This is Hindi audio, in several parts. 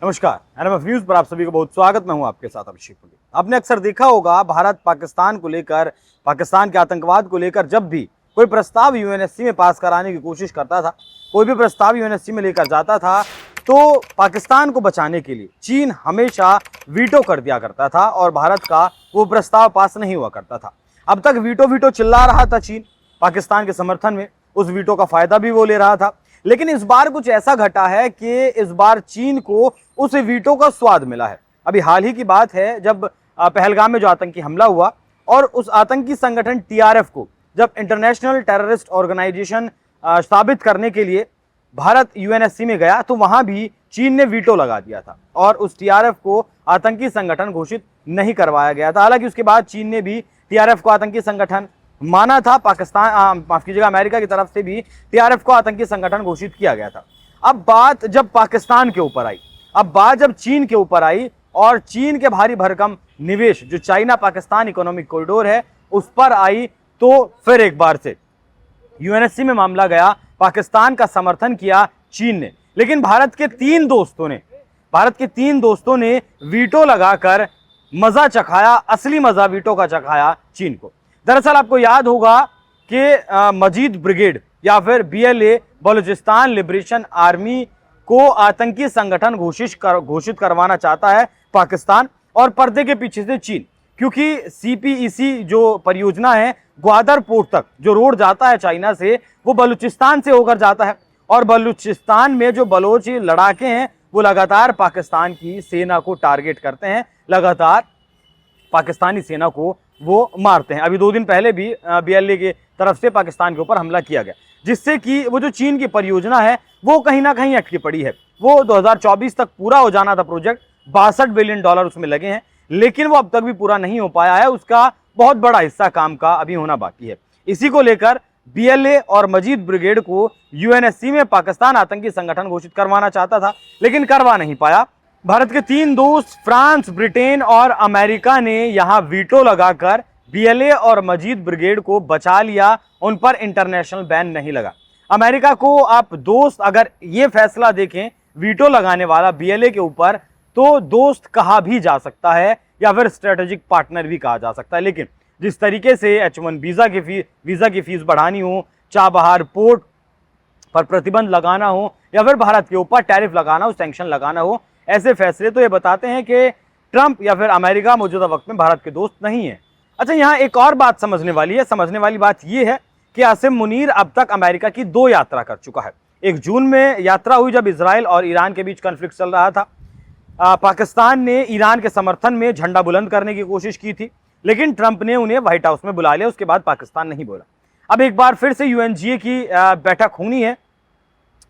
नमस्कार, एनएमएफ न्यूज पर आप सभी को बहुत स्वागत। मैं हूं आपके साथ अभिषेक पुरी। आपने अक्सर देखा होगा भारत पाकिस्तान को लेकर, पाकिस्तान के आतंकवाद को लेकर जब भी कोई प्रस्ताव यूएनएससी में पास कराने की कोशिश करता था, कोई भी प्रस्ताव यूएनएससी में लेकर जाता था, तो पाकिस्तान को बचाने के लिए चीन हमेशा वीटो कर दिया करता था और भारत का वो प्रस्ताव पास नहीं हुआ करता था। अब तक वीटो वीटो चिल्ला रहा था चीन पाकिस्तान के समर्थन में, उस वीटो का फायदा भी वो ले रहा था। लेकिन इस बार कुछ ऐसा घटा है कि इस बार चीन को उस वीटो का स्वाद मिला है। अभी हाल ही की बात है जब पहलगाम में जो आतंकी हमला हुआ और उस आतंकी संगठन टीआरएफ को जब इंटरनेशनल टेररिस्ट ऑर्गेनाइजेशन साबित करने के लिए भारत यूएनएससी में गया, तो वहां भी चीन ने वीटो लगा दिया था और उस टीआरएफ को आतंकी संगठन घोषित नहीं करवाया गया था। हालांकि उसके बाद चीन ने भी टीआरएफ को आतंकी संगठन माना था। पाकिस्तान माफ कीजिएगा, अमेरिका की तरफ से भी टीआरएफ को आतंकी संगठन घोषित किया गया था। अब बात जब पाकिस्तान के ऊपर आई, अब बात जब चीन के ऊपर आई और चीन के भारी भरकम निवेश जो चाइना पाकिस्तान इकोनॉमिक कॉरिडोर है उस पर आई, तो फिर एक बार से यूएनएससी में मामला गया। पाकिस्तान का समर्थन किया चीन ने, लेकिन भारत के तीन दोस्तों ने वीटो लगाकर मजा चखाया, असली मजा वीटो का चखाया चीन को। दरअसल आपको याद होगा कि मजीद ब्रिगेड या फिर बीएलए बलूचिस्तान लिबरेशन आर्मी को आतंकी संगठन घोषित करवाना चाहता है पाकिस्तान, और पर्दे के पीछे से चीन, क्योंकि सीपीईसी जो परियोजना है ग्वादर पोर्ट तक जो रोड जाता है चाइना से, वो बलूचिस्तान से होकर जाता है और बलूचिस्तान में जो बलोच लड़ाके हैं वो लगातार पाकिस्तान की सेना को टारगेट करते हैं, लगातार पाकिस्तानी सेना को वो मारते हैं। अभी 2 दिन पहले भी बीएलए की तरफ से पाकिस्तान के ऊपर हमला किया गया, जिससे कि वो जो चीन की परियोजना है वो कहीं ना कहीं अटकी पड़ी है। वो 2024 तक पूरा हो जाना था प्रोजेक्ट, $62 बिलियन उसमें लगे हैं, लेकिन वो अब तक भी पूरा नहीं हो पाया है। उसका बहुत बड़ा हिस्सा काम का अभी होना बाकी है। इसी को लेकर बीएलए और मजीद ब्रिगेड को यूएनएससी में पाकिस्तान आतंकी संगठन घोषित करवाना चाहता था, लेकिन करवा नहीं पाया। भारत के 3 दोस्त फ्रांस, ब्रिटेन और अमेरिका ने यहां वीटो लगाकर बीएलए और मजीद ब्रिगेड को बचा लिया, उन पर इंटरनेशनल बैन नहीं लगा। अमेरिका को आप दोस्त अगर ये फैसला देखें वीटो लगाने वाला बीएलए के ऊपर, तो दोस्त कहा भी जा सकता है या फिर स्ट्रेटेजिक पार्टनर भी कहा जा सकता है। लेकिन जिस तरीके से H1 वीजा की फीस बढ़ानी हो, चाबहार पोर्ट पर प्रतिबंध लगाना हो या फिर भारत के ऊपर टैरिफ लगाना हो, सैंक्शन लगाना हो, ऐसे फैसले तो ये बताते हैं कि ट्रंप या फिर अमेरिका मौजूदा वक्त में भारत के दोस्त नहीं है। अच्छा, यहाँ एक और बात समझने वाली बात यह है कि आसिम मुनीर अब तक अमेरिका की 2 यात्रा कर चुका है। एक जून में यात्रा हुई जब इजराइल और ईरान के बीच कॉन्फ्लिक्ट चल रहा था। पाकिस्तान ने ईरान के समर्थन में झंडा बुलंद करने की कोशिश की थी, लेकिन ट्रंप ने उन्हें व्हाइट हाउस में बुला लिया। उसके बाद पाकिस्तान नहीं बोला। अब एक बार फिर से यूएनजीए की बैठक होनी है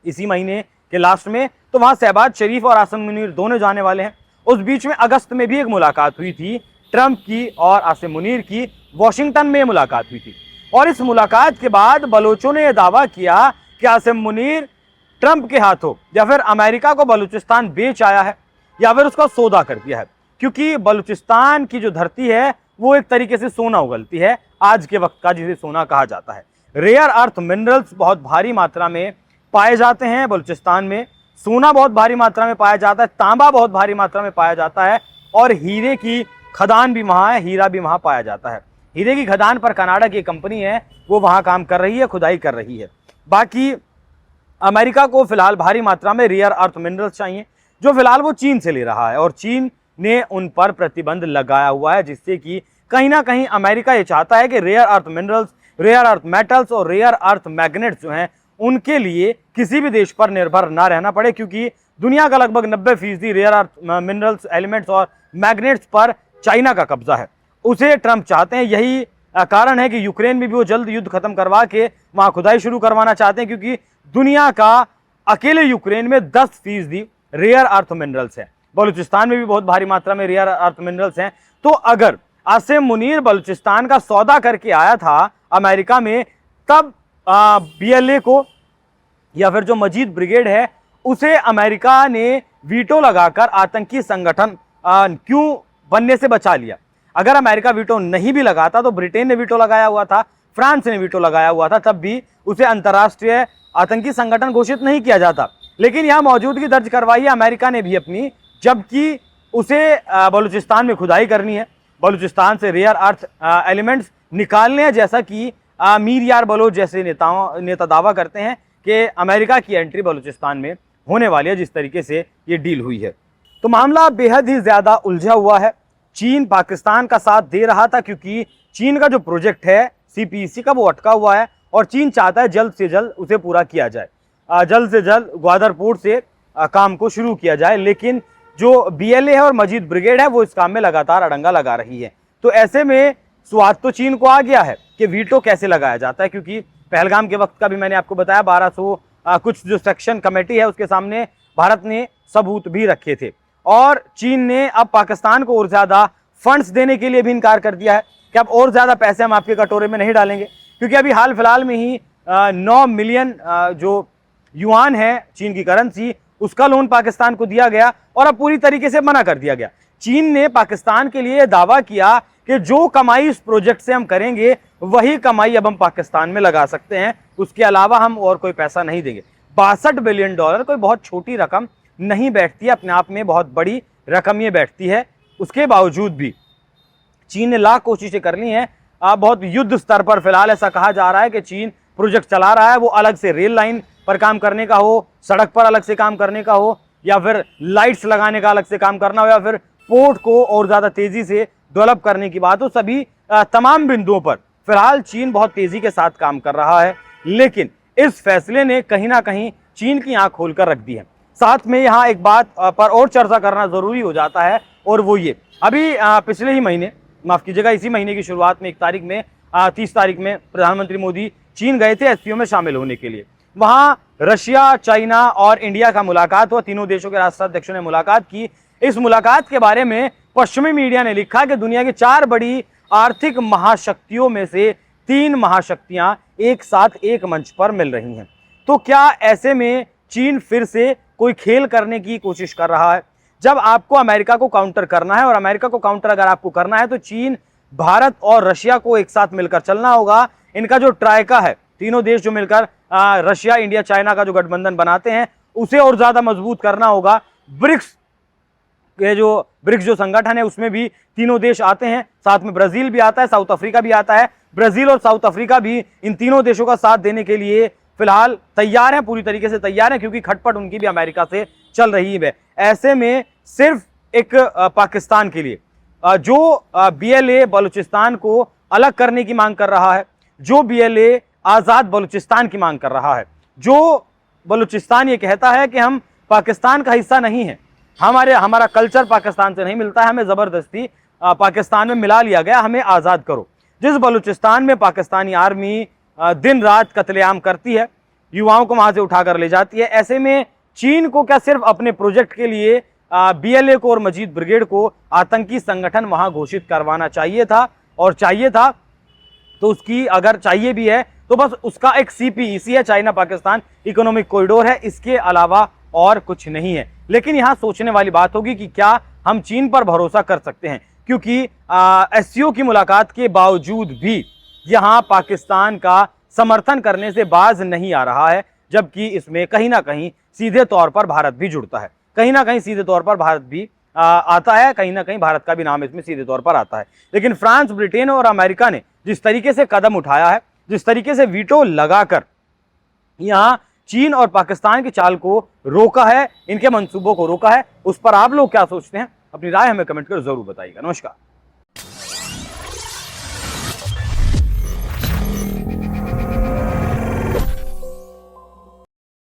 इसी महीने के लास्ट में, तो वहां शहबाज शरीफ और आसिम मुनीर दोनों जाने वाले हैं। उस बीच में अगस्त में भी एक मुलाकात हुई थी ट्रंप की और आसिम मुनीर की, वॉशिंगटन में मुलाकात हुई थी। और इस मुलाकात के बाद बलोचों ने यह दावा किया कि आसिम मुनीर ट्रंप के हाथों या फिर अमेरिका को बलूचिस्तान बेच आया है या फिर उसका सौदा कर दिया है, क्योंकि बलूचिस्तान की जो धरती है वो एक तरीके से सोना उगलती है आज के वक्त का, जिसे सोना कहा जाता है। रेयर अर्थ मिनरल्स बहुत भारी मात्रा में पाए जाते हैं बलूचिस्तान में, सोना बहुत भारी मात्रा में पाया जाता है, तांबा बहुत भारी मात्रा में पाया जाता है और हीरे की खदान भी वहाँ है, हीरा भी वहाँ पाया जाता है। हीरे की खदान पर कनाडा की कंपनी है, वो वहाँ काम कर रही है, खुदाई कर रही है। बाकी अमेरिका को फिलहाल भारी मात्रा में रेयर अर्थ मिनरल्स चाहिए, जो फिलहाल वो चीन से ले रहा है और चीन ने उन पर प्रतिबंध लगाया हुआ है, जिससे कि कहीं ना कहीं अमेरिका ये चाहता है कि rare earth minerals, rare earth metals और रेयर अर्थ मैग्नेट्स जो हैं उनके लिए किसी भी देश पर निर्भर ना रहना पड़े, क्योंकि दुनिया का लगभग 90% रेयर अर्थ मिनरल्स, एलिमेंट्स और मैग्नेट्स पर चाइना का कब्जा है। उसे ट्रंप चाहते हैं। यही कारण है कि यूक्रेन में भी वो जल्द युद्ध खत्म करवा के वहां खुदाई शुरू करवाना चाहते हैं, क्योंकि दुनिया का अकेले यूक्रेन में 10% रेयर अर्थ मिनरल्स हैं। बलूचिस्तान में भी बहुत भारी मात्रा में रेयर अर्थ मिनरल्स हैं। तो अगर आसिम मुनीर बलूचिस्तान का सौदा करके आया था अमेरिका में, तब बीएलए को या फिर जो मजीद ब्रिगेड है उसे अमेरिका ने वीटो लगाकर आतंकी संगठन क्यों बनने से बचा लिया। अगर अमेरिका वीटो नहीं भी लगाता तो ब्रिटेन ने वीटो लगाया हुआ था, फ्रांस ने वीटो लगाया हुआ था, तब भी उसे अंतर्राष्ट्रीय आतंकी संगठन घोषित नहीं किया जाता। लेकिन यहां मौजूदगी दर्ज करवाई है अमेरिका ने भी अपनी जबकि उसे बलूचिस्तान में खुदाई करनी है, बलूचिस्तान से रेयर अर्थ एलिमेंट्स निकालने हैं, जैसा कि मीर यार बलोच जैसे नेता दावा करते हैं कि अमेरिका की एंट्री बलूचिस्तान में होने वाली है, जिस तरीके से ये डील हुई है। तो मामला बेहद ही ज़्यादा उलझा हुआ है। चीन पाकिस्तान का साथ दे रहा था क्योंकि चीन का जो प्रोजेक्ट है CPEC का, वो अटका हुआ है और चीन चाहता है जल्द से जल्द उसे पूरा किया जाए, जल्द से जल्द ग्वादर पोर्ट से काम को शुरू किया जाए। लेकिन जो BLA है और मजीद ब्रिगेड है वो इस काम में लगातार अड़ंगा लगा रही है। तो ऐसे में स्वाद तो चीन को आ गया है कि वीटो कैसे लगाया जाता है, क्योंकि पहलगाम के वक्त का भी मैंने आपको बताया 1200 कुछ जो सेक्शन कमेटी है उसके सामने भारत ने सबूत भी रखे थे। और चीन ने अब पाकिस्तान को और ज़्यादा फंड्स देने के लिए भी इनकार कर दिया है कि अब और ज़्यादा पैसे हम आपके कटोरे में नहीं डालेंगे, क्योंकि अभी हाल फिलहाल में ही 9 मिलियन जो युआन है चीन की करेंसी, उसका लोन पाकिस्तान को दिया गया और अब पूरी तरीके से मना कर दिया गया। चीन ने पाकिस्तान के लिए दावा किया कि जो कमाई इस प्रोजेक्ट से हम करेंगे वही कमाई अब हम पाकिस्तान में लगा सकते हैं, उसके अलावा हम और कोई पैसा नहीं देंगे। 62 बिलियन डॉलर कोई बहुत छोटी रकम नहीं बैठती है, अपने आप में बहुत बड़ी रकम ये बैठती है। उसके बावजूद भी चीन ने लाख कोशिशें कर ली हैं। बहुत युद्ध स्तर पर फिलहाल ऐसा कहा जा रहा है कि चीन प्रोजेक्ट चला रहा है, वो अलग से रेल लाइन पर काम करने का हो, सड़क पर अलग से काम करने का हो, या फिर लाइट्स लगाने का अलग से काम करना हो, या फिर पोर्ट को और ज़्यादा तेज़ी से डेवलप करने की बात हो। सभी तमाम बिंदुओं पर फिलहाल चीन बहुत तेज़ी के साथ काम कर रहा है। लेकिन इस फैसले ने कहीं ना कहीं चीन की आंख खोलकर रख दी है। साथ में यहाँ एक बात पर और चर्चा करना ज़रूरी हो जाता है, और वो ये, अभी पिछले ही महीने, माफ़ कीजिएगा इसी महीने की शुरुआत में 30 तारीख में प्रधानमंत्री मोदी चीन गए थे SCO में शामिल होने के लिए। वहाँ रशिया, चाइना और इंडिया का मुलाकात हुआ, तीनों देशों के राष्ट्राध्यक्षों ने मुलाकात की। इस मुलाकात के बारे में पश्चिमी मीडिया ने लिखा कि दुनिया की 4 बड़ी आर्थिक महाशक्तियों में से 3 महाशक्तियां एक साथ एक मंच पर मिल रही हैं। तो क्या ऐसे में चीन फिर से कोई खेल करने की कोशिश कर रहा है? जब आपको अमेरिका को काउंटर करना है, और अमेरिका को काउंटर अगर आपको करना है तो चीन, भारत और रशिया को एक साथ मिलकर चलना होगा। इनका जो ट्राइका है, तीनों देश जो मिलकर रशिया, इंडिया, चाइना का जो गठबंधन बनाते हैं, उसे और ज्यादा मजबूत करना होगा। ब्रिक्स जो संगठन है उसमें भी तीनों देश आते हैं, साथ में ब्राजील भी आता है, साउथ अफ्रीका भी आता है। ब्राजील और साउथ अफ्रीका भी इन तीनों देशों का साथ देने के लिए फिलहाल तैयार हैं, पूरी तरीके से तैयार हैं, क्योंकि खटपट उनकी भी अमेरिका से चल रही है। ऐसे में सिर्फ एक पाकिस्तान के लिए जो BLA बलूचिस्तान को अलग करने की मांग कर रहा है, जो BLA आज़ाद बलूचिस्तान की मांग कर रहा है, जो बलूचिस्तान ये कहता है कि हम पाकिस्तान का हिस्सा नहीं है, हमारा कल्चर पाकिस्तान से नहीं मिलता है, हमें ज़बरदस्ती पाकिस्तान में मिला लिया गया, हमें आज़ाद करो। जिस बलूचिस्तान में पाकिस्तानी आर्मी दिन रात कत्लेआम करती है, युवाओं को वहाँ से उठाकर ले जाती है, ऐसे में चीन को क्या सिर्फ अपने प्रोजेक्ट के लिए BLA को और मजीद ब्रिगेड को आतंकी संगठन वहाँ घोषित करवाना चाहिए था? और चाहिए था तो उसकी, अगर चाहिए भी है तो बस उसका एक CPEC है, चाइना पाकिस्तान इकोनॉमिक कॉरिडोर है, इसके अलावा और कुछ नहीं है। लेकिन यहाँ सोचने वाली बात होगी कि क्या हम चीन पर भरोसा कर सकते हैं, क्योंकि SCO की मुलाकात के बावजूद भी यहाँ पाकिस्तान का समर्थन करने से बाज नहीं आ रहा है, जबकि इसमें कहीं ना कहीं सीधे तौर पर भारत भी जुड़ता है, कहीं ना कहीं सीधे तौर पर भारत भी आता है, कहीं ना कहीं भारत का भी नाम इसमें सीधे तौर पर आता है। लेकिन फ्रांस, ब्रिटेन और अमेरिका ने जिस तरीके से कदम उठाया है, जिस तरीके से वीटो लगाकर यहाँ चीन और पाकिस्तान की चाल को रोका है, इनके मंसूबों को रोका है, उस पर आप लोग क्या सोचते हैं? अपनी राय हमें कमेंट कर जरूर बताइएगा। नमस्कार।